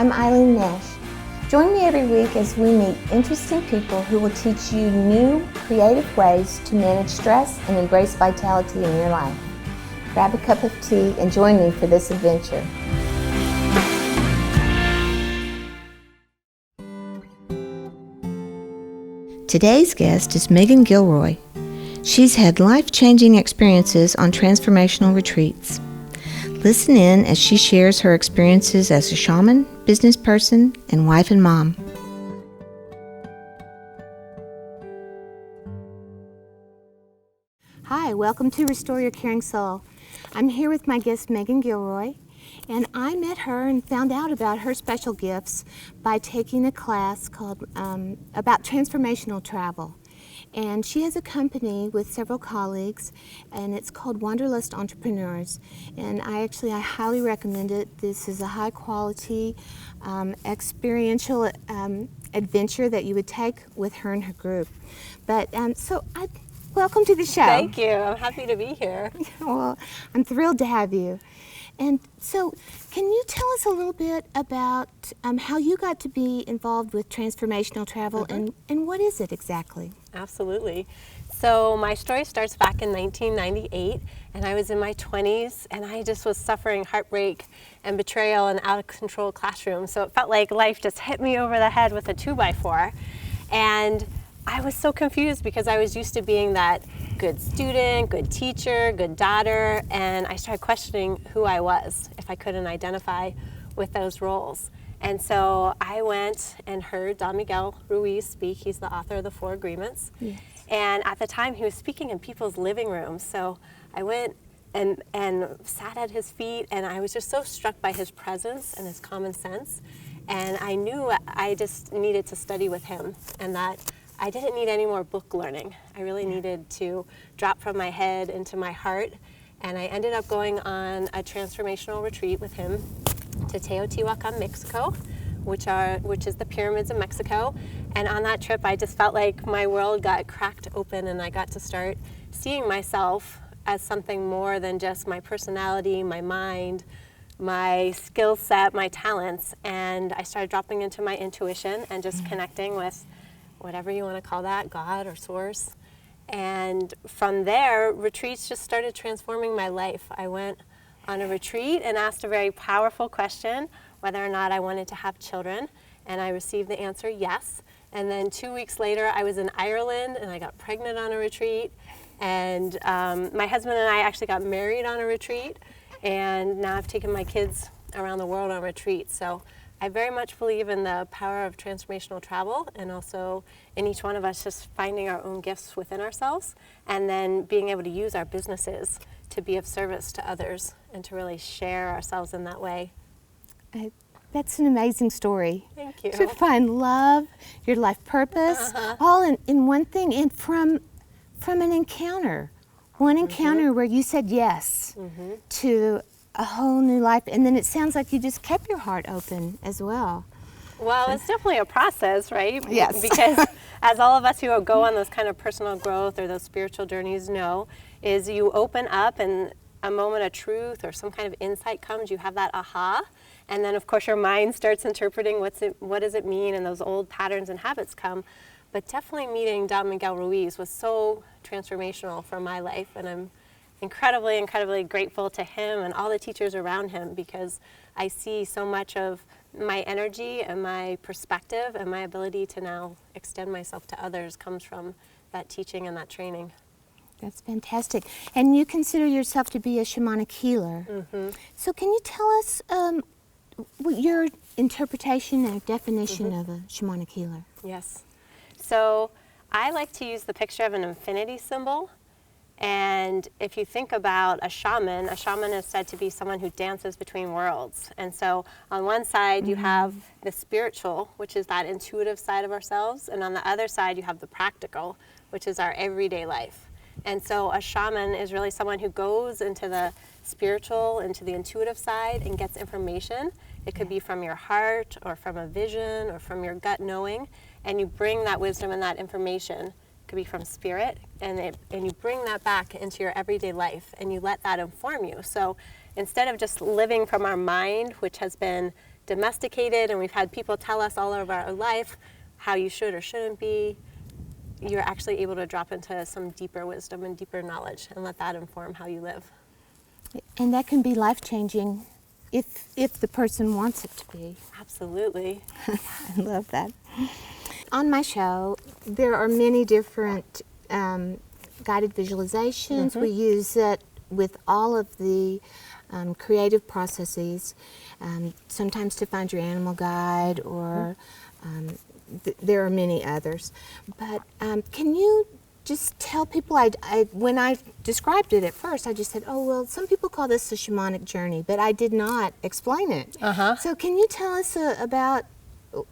I'm Eileen Nash. Join me every week as we meet interesting people who will teach you new, creative ways to manage stress and embrace vitality in your life. Grab a cup of tea and join me for this adventure. Today's guest is Megan Gilroy. She's had life-changing experiences on transformational retreats. Listen in as she shares her experiences as a shaman, business person, and wife and mom. Hi, welcome to Restore Your Caring Soul. I'm here with my guest Megan Gilroy, and I met her and found out about her special gifts by taking a class called about transformational travel. And she has a company with several colleagues, and it's called Wanderlust Entrepreneurs. And I highly recommend it. This is a high quality, experiential adventure that you would take with her and her group. But welcome to the show. Thank you. I'm happy to be here. Well, I'm thrilled to have you. And so, can you tell us a little bit about how you got to be involved with transformational travel, and what is it exactly? Absolutely. So my story starts back in 1998, and I was in my 20s, and I just was suffering heartbreak and betrayal and out of control classroom. So it felt like life just hit me over the head with a 2x4. And I was so confused because I was used to being that good student, good teacher, good daughter, and I started questioning who I was if I couldn't identify with those roles. And so I went and heard Don Miguel Ruiz speak. He's the author of the 4 Agreements. Yes. And at the time he was speaking in people's living rooms. So I went and sat at his feet, and I was just so struck by his presence and his common sense. And I knew I just needed to study with him, and that I didn't need any more book learning. I really needed to drop from my head into my heart. And I ended up going on a transformational retreat with him to Teotihuacan, Mexico, which is the pyramids of Mexico. And on that trip, I just felt like my world got cracked open, and I got to start seeing myself as something more than just my personality, my mind, my skill set, my talents. And I started dropping into my intuition and just connecting with whatever you want to call that, God or source. And from there, retreats just started transforming my life. I went on a retreat and asked a very powerful question, whether or not I wanted to have children, and I received the answer yes. And then 2 weeks later, I was in Ireland, and I got pregnant on a retreat, and my husband and I actually got married on a retreat, and now I've taken my kids around the world on retreats. So I very much believe in the power of transformational travel, and also in each one of us just finding our own gifts within ourselves, and then being able to use our businesses to be of service to others and to really share ourselves in that way. That's an amazing story. Thank you. To find love, your life purpose, all in one thing, and from an encounter. One encounter where you said yes to a whole new life, and then it sounds like you just kept your heart open as well. Well, it's definitely a process, right? Yes. Because as all of us who go on those kind of personal growth or those spiritual journeys know, is you open up and a moment of truth or some kind of insight comes, you have that aha, and then of course your mind starts interpreting what does it mean, and those old patterns and habits come. But definitely meeting Don Miguel Ruiz was so transformational for my life, and I'm incredibly, incredibly grateful to him and all the teachers around him, because I see so much of my energy and my perspective and my ability to now extend myself to others comes from that teaching and that training. That's fantastic. And you consider yourself to be a shamanic healer. So can you tell us your interpretation and definition of a shamanic healer? Yes. So I like to use the picture of an infinity symbol. And if you think about a shaman is said to be someone who dances between worlds. And so on one side you have the spiritual, which is that intuitive side of ourselves, and on the other side you have the practical, which is our everyday life. And so a shaman is really someone who goes into the spiritual, into the intuitive side, and gets information. It could be from your heart or from a vision or from your gut knowing, and you bring that wisdom and that information. Could be from spirit, and you bring that back into your everyday life, and you let that inform you. So instead of just living from our mind, which has been domesticated and we've had people tell us all over our life how you should or shouldn't be, you're actually able to drop into some deeper wisdom and deeper knowledge and let that inform how you live. And that can be life-changing if the person wants it to be. Absolutely. I love that. On my show, there are many different guided visualizations. We use it with all of the creative processes, sometimes to find your animal guide, or there are many others. But can you just tell people, when I described it at first, I just said, oh, well, some people call this a shamanic journey, but I did not explain it. So can you tell us about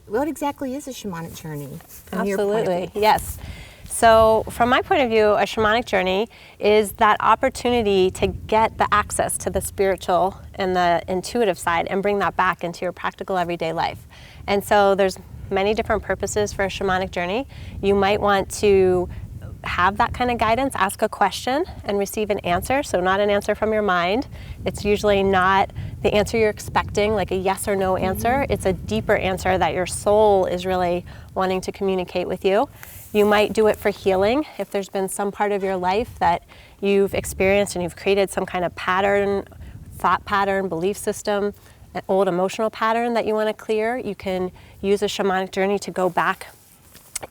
what exactly is a shamanic journey from your point of Absolutely, view? yes. So from my point of view, a shamanic journey is that opportunity to get the access to the spiritual and the intuitive side and bring that back into your practical everyday life. And so there's many different purposes for a shamanic journey. You might want to have that kind of guidance, ask a question and receive an answer. So not an answer from your mind. It's usually not the answer you're expecting, like a yes or no answer. It's a deeper answer that your soul is really wanting to communicate with you. You might do it for healing if there's been some part of your life that you've experienced and you've created some kind of pattern, thought pattern, belief system, an old emotional pattern that you want to clear. You can use a shamanic journey to go back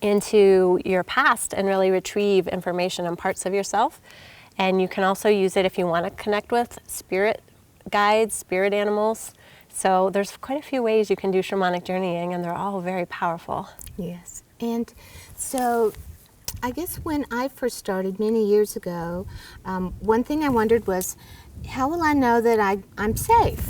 into your past and really retrieve information and parts of yourself. And you can also use it if you want to connect with spirit guides, spirit animals. So there's quite a few ways you can do shamanic journeying, and they're all very powerful. Yes. And so I guess when I first started many years ago, one thing I wondered was, how will I know that I'm safe?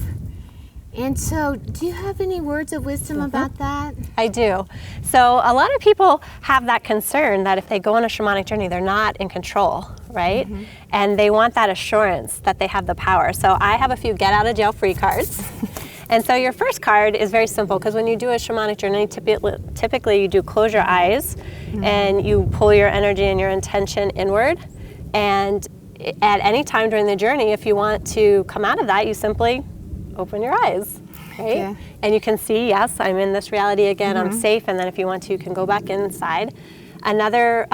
And so do you have any words of wisdom about that? I do. So a lot of people have that concern that if they go on a shamanic journey, they're not in control, right? And they want that assurance that they have the power. So I have a few get out of jail free cards. And so your first card is very simple, because when you do a shamanic journey, typically you do close your eyes and you pull your energy and your intention inward. And at any time during the journey, if you want to come out of that, you simply open your eyes, right? Yeah. And you can see, yes, I'm in this reality again, I'm safe, and then if you want to, you can go back inside. Another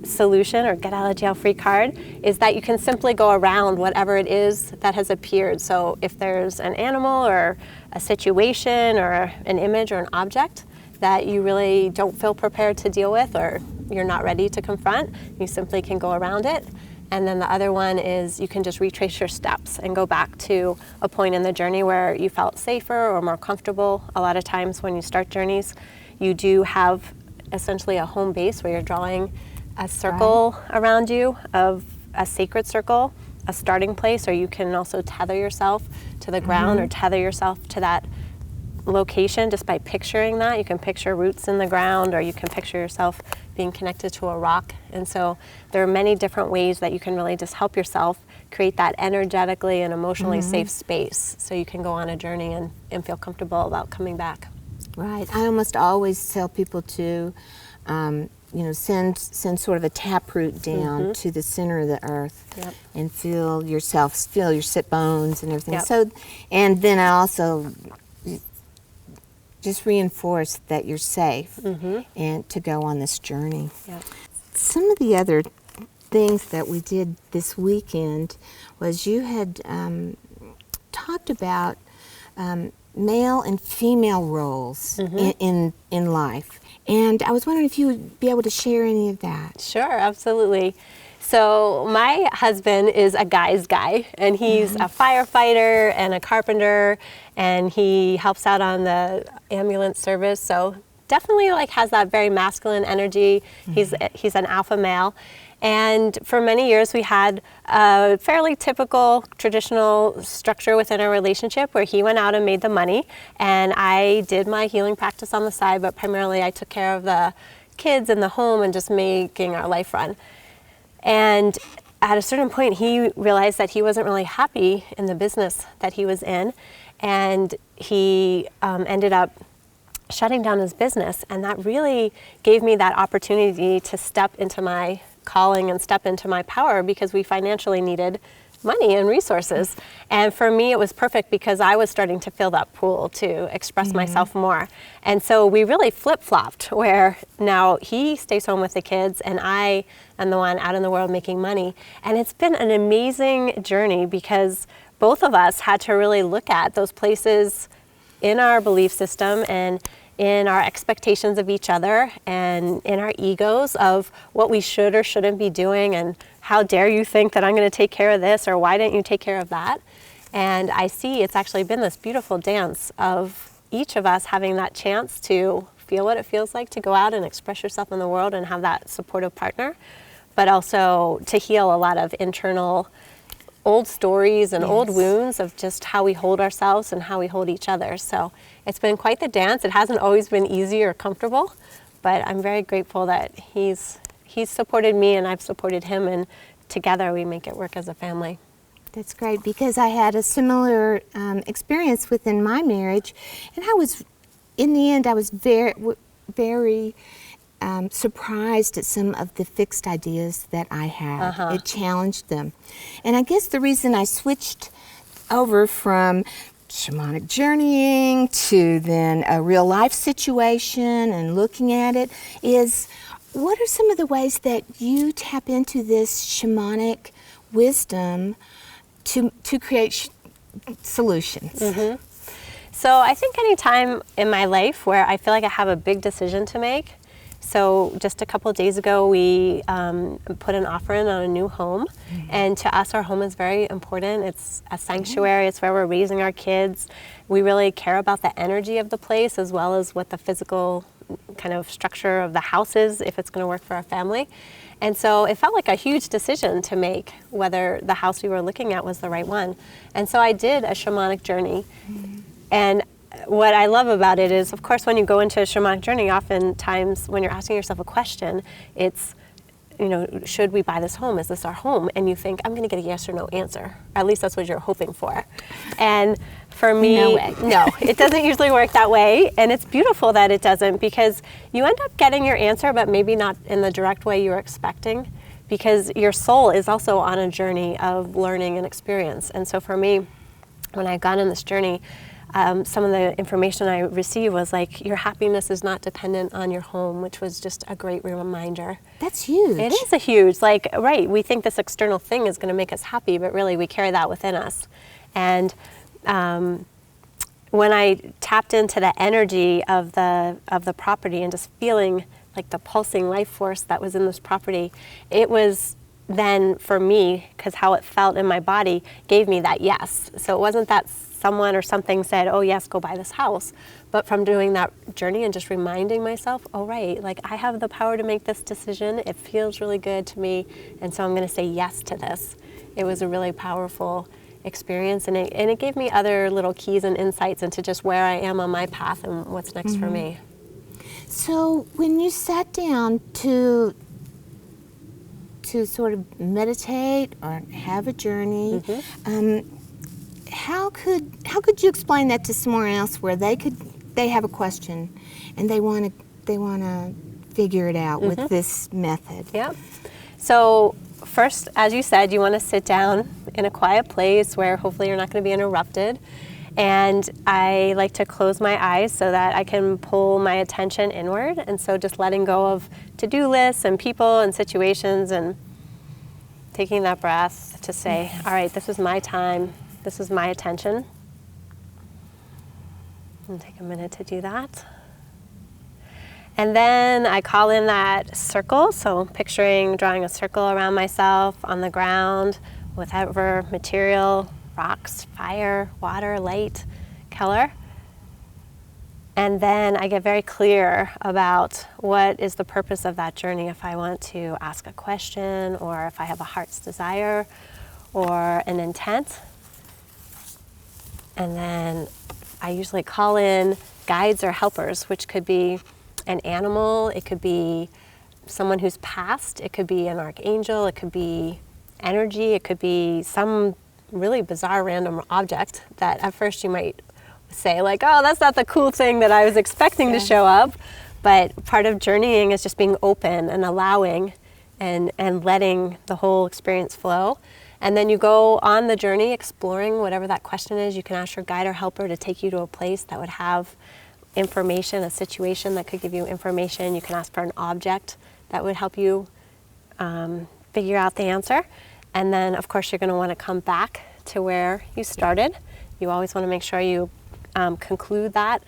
solution, or get out of jail free card, is that you can simply go around whatever it is that has appeared. So if there's an animal or a situation or an image or an object that you really don't feel prepared to deal with, or you're not ready to confront, you simply can go around it. And then the other one is you can just retrace your steps and go back to a point in the journey where you felt safer or more comfortable. A lot of times when you start journeys, you do have essentially a home base where you're drawing a circle around you, of a sacred circle, a starting place, or you can also tether yourself to the ground or tether yourself to that location just by picturing that. You can picture roots in the ground, or you can picture yourself being connected to a rock. And so there are many different ways that you can really just help yourself create that energetically and emotionally safe space, so you can go on a journey and feel comfortable about coming back. Right. I almost always tell people to, send sort of a taproot down to the center of the earth and feel yourself, feel your sit bones and everything. So, and then I also just reinforce that you're safe and to go on this journey. Some of the other things that we did this weekend was you had talked about male and female roles in life. And I was wondering if you would be able to share any of that. Sure, absolutely. So my husband is a guy's guy, and he's a firefighter and a carpenter, and he helps out on the ambulance service. So definitely has that very masculine energy. He's an alpha male. And for many years we had a fairly typical traditional structure within our relationship where he went out and made the money, and I did my healing practice on the side, but primarily I took care of the kids and the home and just making our life run. And at a certain point he realized that he wasn't really happy in the business that he was in, and he ended up shutting down his business, and that really gave me that opportunity to step into my calling and step into my power, because we financially needed money and resources. And for me, it was perfect because I was starting to feel that pull to express myself more. And so we really flip-flopped, where now he stays home with the kids and I am the one out in the world making money. And it's been an amazing journey because both of us had to really look at those places in our belief system and in our expectations of each other and in our egos of what we should or shouldn't be doing, and how dare you think that I'm going to take care of this, or why didn't you take care of that? And I see it's actually been this beautiful dance of each of us having that chance to feel what it feels like to go out and express yourself in the world and have that supportive partner, but also to heal a lot of internal old stories and old wounds of just how we hold ourselves and how we hold each other. So it's been quite the dance. It hasn't always been easy or comfortable, but I'm very grateful that he's supported me and I've supported him, and together we make it work as a family. That's great, because I had a similar experience within my marriage, and in the end, I was very surprised at some of the fixed ideas that I had. It challenged them. And I guess the reason I switched over from shamanic journeying to then a real life situation and looking at it is, what are some of the ways that you tap into this shamanic wisdom to create solutions? So I think any time in my life where I feel like I have a big decision to make. So just a couple of days ago, we put an offer in on a new home. And to us, our home is very important. It's a sanctuary. It's where we're raising our kids. We really care about the energy of the place as well as what the physical kind of structure of the house is, if it's going to work for our family. And so it felt like a huge decision to make whether the house we were looking at was the right one. And so I did a shamanic journey. And what I love about it is, of course, when you go into a shamanic journey, oftentimes when you're asking yourself a question, it's, should we buy this home? Is this our home? And you think, I'm going to get a yes or no answer. At least that's what you're hoping for. And for me, no, it doesn't usually work that way. And it's beautiful that it doesn't, because you end up getting your answer, but maybe not in the direct way you were expecting, because your soul is also on a journey of learning and experience. And so for me, when I got on this journey, some of the information I received was like, your happiness is not dependent on your home, which was just a great reminder. That's huge. It is a huge, right, we think this external thing is going to make us happy, but really we carry that within us. And when I tapped into the energy of the property and just feeling like the pulsing life force that was in this property, it was then for me, because how it felt in my body gave me that yes. So it wasn't that someone or something said, oh yes, go buy this house. But from doing that journey and just reminding myself, oh right, like I have the power to make this decision. It feels really good to me. And so I'm going to say yes to this. It was a really powerful experience. And it gave me other little keys and insights into just where I am on my path and what's next for me. So when you sat down to sort of meditate or have a journey, how could you explain that to someone else where they have a question and they want to figure it out with this method? Yeah. So first, as you said, you want to sit down in a quiet place where hopefully you're not going to be interrupted. And I like to close my eyes so that I can pull my attention inward. And so just letting go of to-do lists and people and situations and taking that breath to say, all right, this is my time. This is my attention. And take a minute to do that. And then I call in that circle. So picturing drawing a circle around myself on the ground with whatever material, rocks, fire, water, light, color. And then I get very clear about what is the purpose of that journey, if I want to ask a question or if I have a heart's desire or an intent. And then I usually call in guides or helpers, which could be an animal, it could be someone who's passed, it could be an archangel, it could be energy, it could be some really bizarre random object that at first you might say like, oh, that's not the cool thing that I was expecting to show up. But part of journeying is just being open and allowing and letting the whole experience flow. And then you go on the journey exploring whatever that question is. You can ask your guide or helper to take you to a place that would have information, a situation that could give you information. You can ask for an object that would help you figure out the answer. And then, of course, you're going to want to come back to where you started. You always want to make sure you conclude that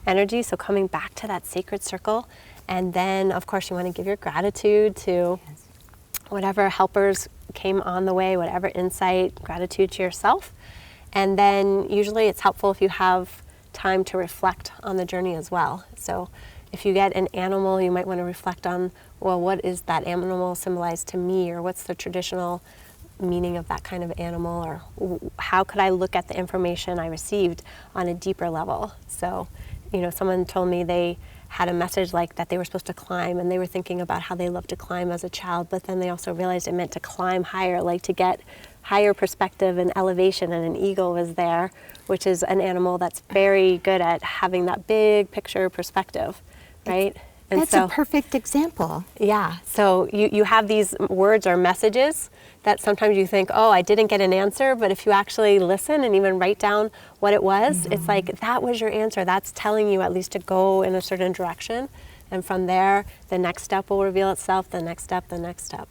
energy, so coming back to that sacred circle. And then, of course, you want to give your gratitude to whatever helpers came on the way, whatever insight, gratitude to yourself. And then usually it's helpful if you have time to reflect on the journey as well. So if you get an animal, you might want to reflect on, well, what is that animal symbolized to me, or what's the traditional meaning of that kind of animal, or how could I look at the information I received on a deeper level. So, someone told me they had a message like that they were supposed to climb, and they were thinking about how they loved to climb as a child, but then they also realized it meant to climb higher, like to get higher perspective and elevation, and an eagle was there, which is an animal that's very good at having that big picture perspective, right? And that's a perfect example. Yeah, so you have these words or messages that sometimes you think, oh, I didn't get an answer, but if you actually listen and even write down what it was, it's like, that was your answer. That's telling you at least to go in a certain direction. And from there, the next step will reveal itself, the next step, the next step.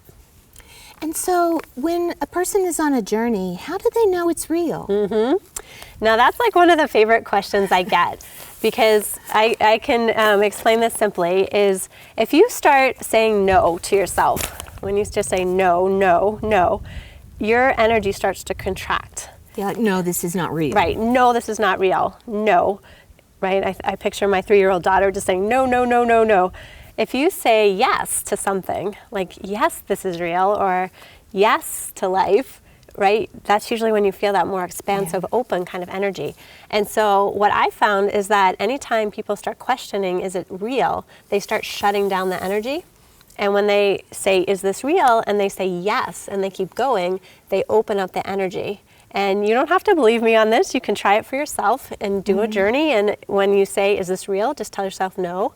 And so when a person is on a journey, how do they know it's real? Now that's like one of the favorite questions I get, because I can explain this simply, is if you start saying no to yourself, when you just say no, no, no, your energy starts to contract. Yeah, like, no, this is not real. Right, no, this is not real, no, right? I picture my 3-year-old daughter just saying no, no, no, no, no. If you say yes to something, like yes, this is real, or yes to life, right? That's usually when you feel that more expansive, open kind of energy. And so what I found is that anytime people start questioning, is it real, they start shutting down the energy. And when they say, is this real? And they say yes, and they keep going, they open up the energy. And you don't have to believe me on this. You can try it for yourself and do a journey. And when you say, is this real? Just tell yourself no.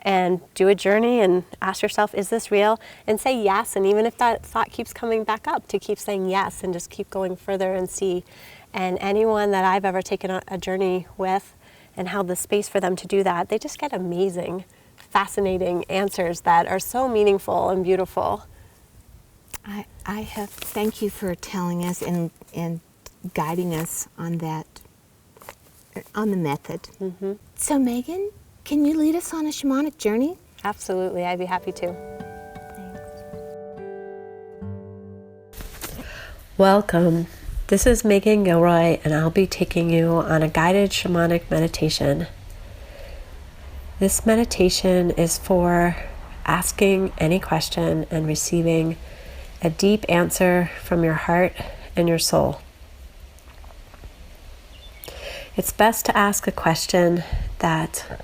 And do a journey and ask yourself, is this real? And say yes. And even if that thought keeps coming back up, to keep saying yes and just keep going further and see. And anyone that I've ever taken a journey with and held the space for them to do that, they just get amazing, fascinating answers that are so meaningful and beautiful. I have, thank you for telling us and guiding us on that, on the method. So Megan, can you lead us on a shamanic journey? Absolutely, I'd be happy to. Thanks. Welcome. This is Megan Gilroy, and I'll be taking you on a guided shamanic meditation. This meditation is for asking any question and receiving a deep answer from your heart and your soul. It's best to ask a question that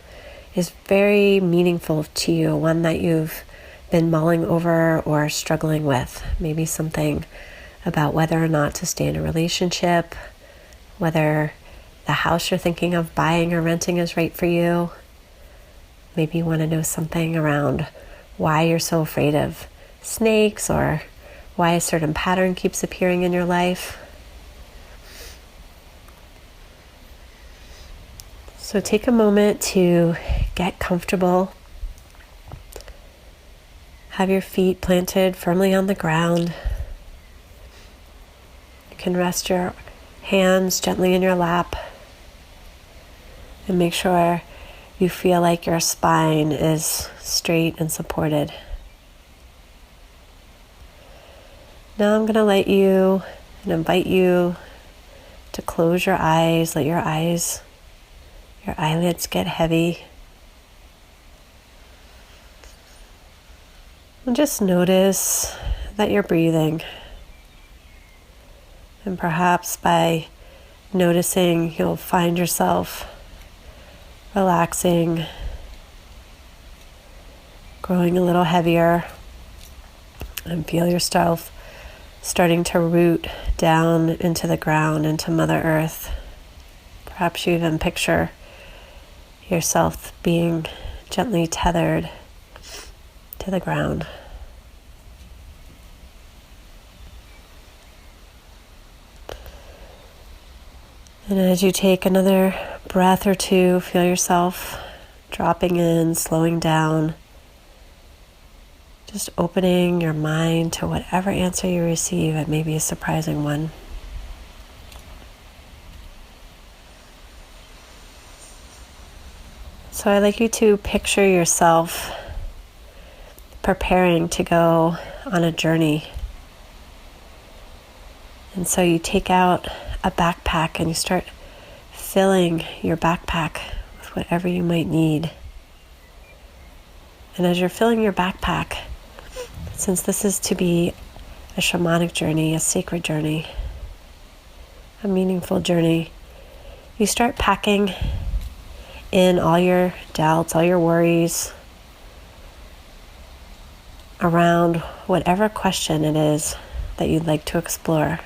is very meaningful to you, one that you've been mulling over or struggling with. Maybe something about whether or not to stay in a relationship, whether the house you're thinking of buying or renting is right for you. Maybe you want to know something around why you're so afraid of snakes, or why a certain pattern keeps appearing in your life. So take a moment to get comfortable. Have your feet planted firmly on the ground. You can rest your hands gently in your lap and make sure you feel like your spine is straight and supported. Now I'm going to let you and invite you to close your eyes. Let your eyelids get heavy. And just notice that you're breathing. And perhaps by noticing, you'll find yourself relaxing, growing a little heavier, and feel yourself starting to root down into the ground, into Mother Earth. Perhaps you even picture yourself being gently tethered to the ground. And as you take another breath or two, feel yourself dropping in, slowing down, just opening your mind to whatever answer you receive. It may be a surprising one. So I'd like you to picture yourself preparing to go on a journey. And so you take out a backpack and you start filling your backpack with whatever you might need. And as you're filling your backpack, since this is to be a shamanic journey, a sacred journey, a meaningful journey, you start packing in all your doubts, all your worries around whatever question it is that you'd like to explore.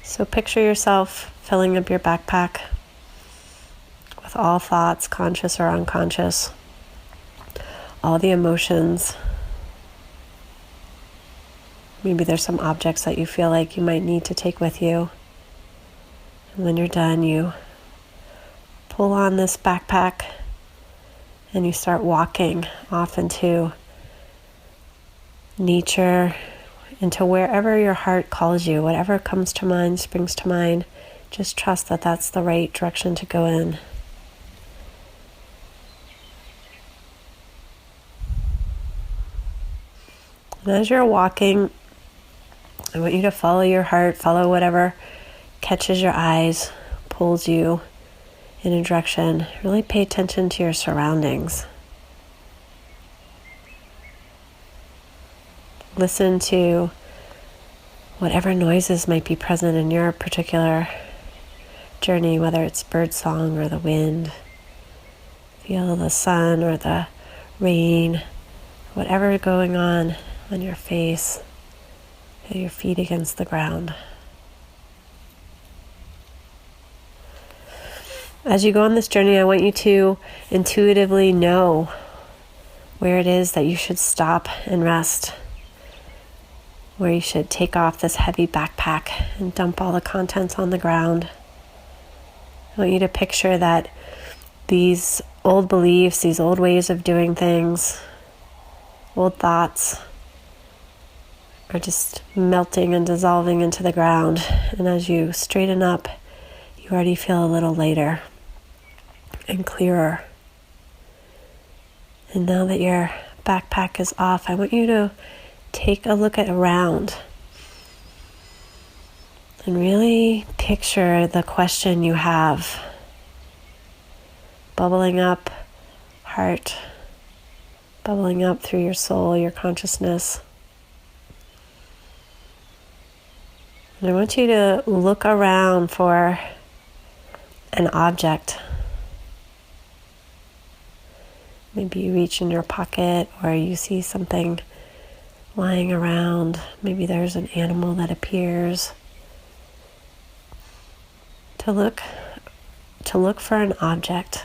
So picture yourself filling up your backpack with all thoughts, conscious or unconscious, all the emotions. Maybe there's some objects that you feel like you might need to take with you. And when you're done, you pull on this backpack and you start walking off into nature, into wherever your heart calls you. Whatever comes to mind, springs to mind, just trust that that's the right direction to go in. And as you're walking, I want you to follow your heart, follow whatever catches your eyes, pulls you in a direction. Really pay attention to your surroundings. Listen to whatever noises might be present in your particular journey, whether it's bird song or the wind. Feel the sun or the rain, whatever going on your face. Feel your feet against the ground. As you go on this journey, I want you to intuitively know where it is that you should stop and rest, where you should take off this heavy backpack and dump all the contents on the ground. I want you to picture that these old beliefs, these old ways of doing things, old thoughts are just melting and dissolving into the ground. And as you straighten up, you already feel a little lighter and clearer. And now that your backpack is off, I want you to take a look around and really picture the question you have bubbling up, heart, bubbling up through your soul, your consciousness. And I want you to look around for an object. Maybe you reach in your pocket or you see something lying around. Maybe there's an animal that appears. To look for an object,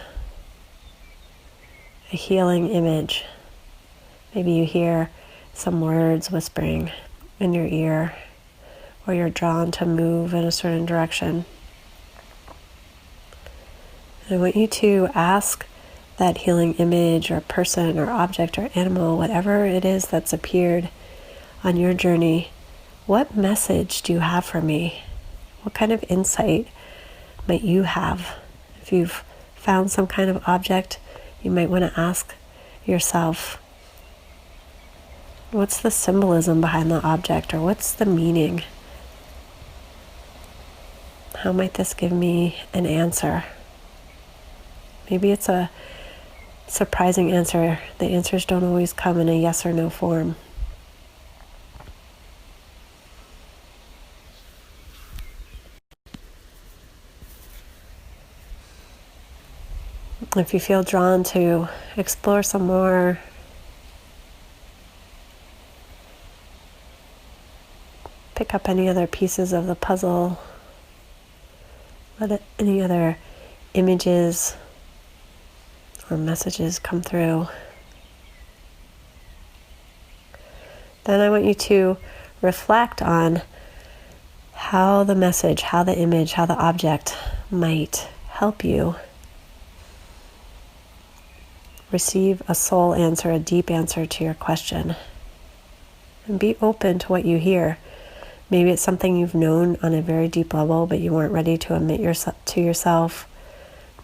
a healing image. Maybe you hear some words whispering in your ear, or you're drawn to move in a certain direction. And I want you to ask that healing image or person or object or animal, whatever it is that's appeared on your journey, what message do you have for me? What kind of insight might you have? If you've found some kind of object, you might want to ask yourself, what's the symbolism behind the object, or what's the meaning? How might this give me an answer? Maybe it's a surprising answer. The answers don't always come in a yes or no form. If you feel drawn to explore some more, pick up any other pieces of the puzzle. Let any other images or messages come through. Then I want you to reflect on how the message, how the image, how the object might help you receive a soul answer, a deep answer to your question. And be open to what you hear. Maybe it's something you've known on a very deep level, but you weren't ready to admit to yourself.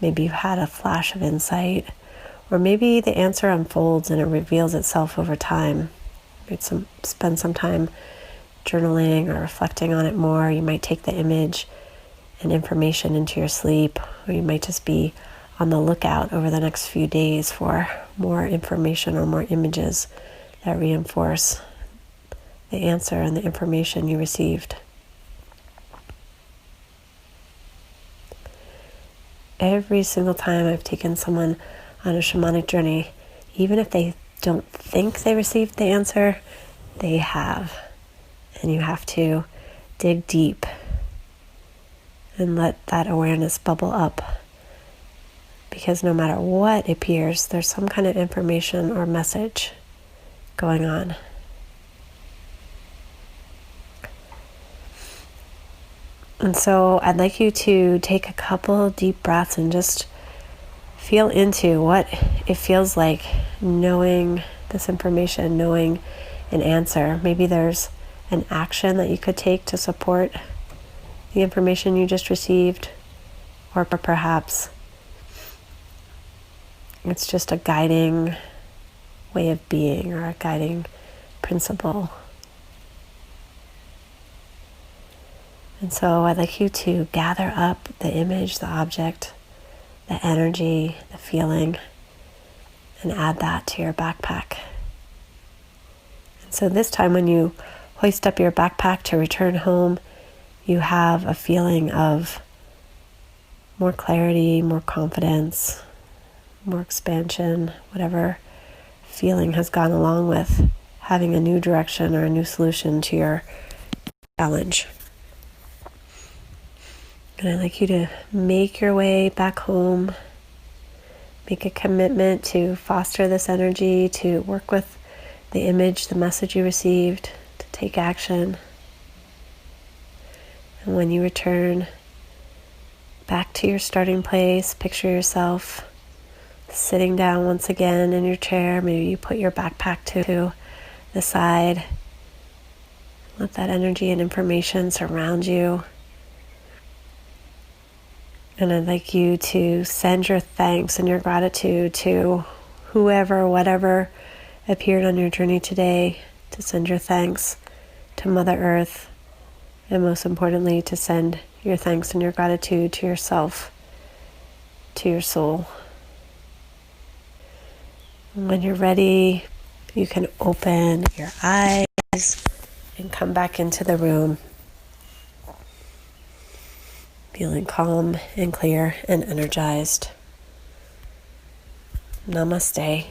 Maybe you've had a flash of insight. Or maybe the answer unfolds and it reveals itself over time. You'd spend some time journaling or reflecting on it more. You might take the image and information into your sleep, or you might just be on the lookout over the next few days for more information or more images that reinforce the answer and the information you received. Every single time I've taken someone on a shamanic journey, even if they don't think they received the answer, they have. And you have to dig deep and let that awareness bubble up. Because no matter what appears, there's some kind of information or message going on. And so I'd like you to take a couple deep breaths and just feel into what it feels like knowing this information, knowing an answer. Maybe there's an action that you could take to support the information you just received, or perhaps it's just a guiding way of being or a guiding principle. And so I'd like you to gather up the image, the object, the energy, the feeling, and add that to your backpack. And so this time when you hoist up your backpack to return home, you have a feeling of more clarity, more confidence, more expansion, whatever feeling has gone along with having a new direction or a new solution to your challenge. And I'd like you to make your way back home, make a commitment to foster this energy, to work with the image, the message you received, to take action. And when you return back to your starting place, picture yourself sitting down once again in your chair. Maybe you put your backpack to the side. Let that energy and information surround you. And I'd like you to send your thanks and your gratitude to whoever, whatever appeared on your journey today, to send your thanks to Mother Earth, and most importantly, to send your thanks and your gratitude to yourself, to your soul. When you're ready, you can open your eyes and come back into the room, feeling calm and clear and energized. Namaste.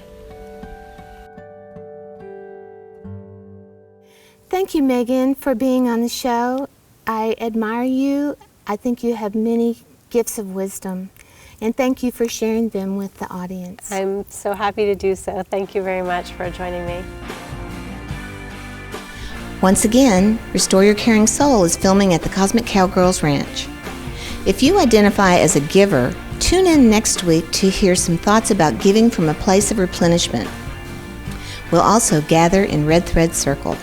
Thank you, Megan, for being on the show. I admire you. I think you have many gifts of wisdom. And thank you for sharing them with the audience. I'm so happy to do so. Thank you very much for joining me. Once again, Restore Your Caring Soul is filming at the Cosmic Cowgirls Ranch. If you identify as a giver, tune in next week to hear some thoughts about giving from a place of replenishment. We'll also gather in Red Thread Circle.